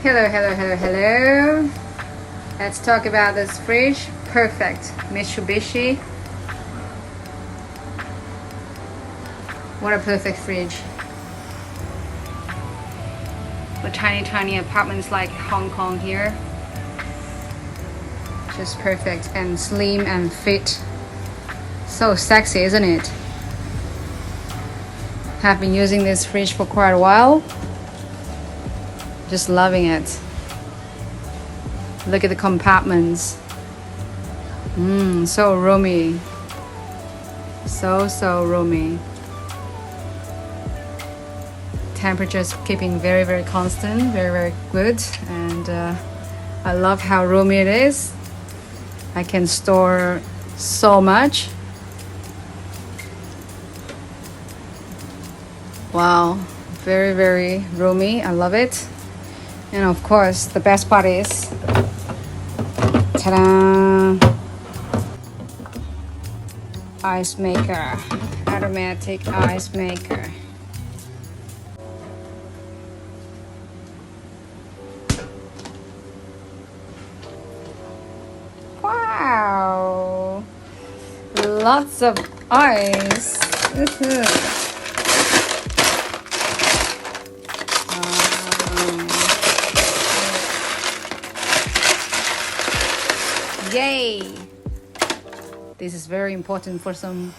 Hello. Let's talk about this fridge. Perfect. Mitsubishi. What a perfect fridge. For tiny apartments like Hong Kong here. Just perfect and slim and fit. So sexy, isn't it? Have been using this fridge for quite a while. Just loving it. Look at the compartments. So roomy. So roomy. Temperature's keeping very constant, very good, and I love how roomy it is. I can store so much. Wow, very roomy. I love it. And of course, the best part is, ta-da! Ice maker, automatic ice maker. Wow, lots of ice. Yay! This is very important for some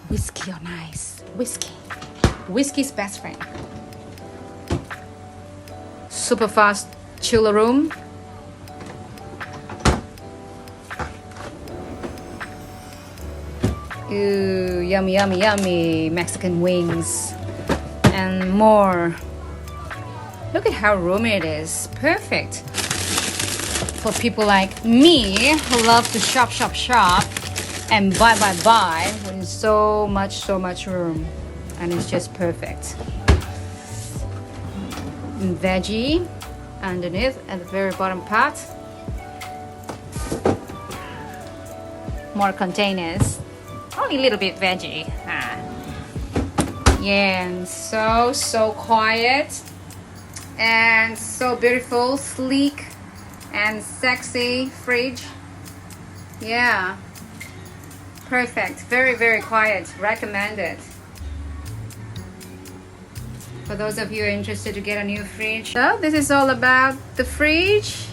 whiskey on ice. Whiskey's best friend. Super fast chiller room. Ooh, yummy Mexican wings and more. Look at how roomy it is. Perfect for people like me who love to shop and buy with so much room, and it's just perfect. And veggie underneath at the very bottom part. More containers. Only a little bit veggie. Yeah, and so quiet and so beautiful, sleek and sexy fridge. Yeah, perfect. Very quiet. Recommended for those of you who are interested to get a new fridge. So this is all about the fridge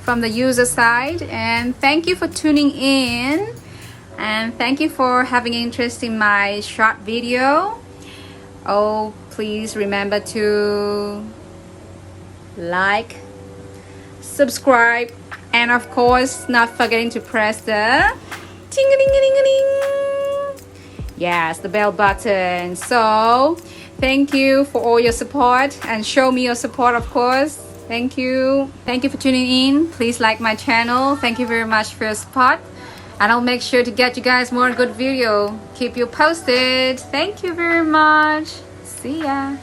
from the user side, and thank you for tuning in. And thank you for having interest in my short video. Oh, please remember to like, subscribe, and of course not forgetting to press the ting-a-ling-a-ling-a-ling. Yes, the bell button. So thank you for all your support, and show me your support, of course. Thank you for tuning in. Please like my channel. Thank you very much for your support, and I'll make sure to get you guys more good video. Keep you posted. Thank you very much. See ya.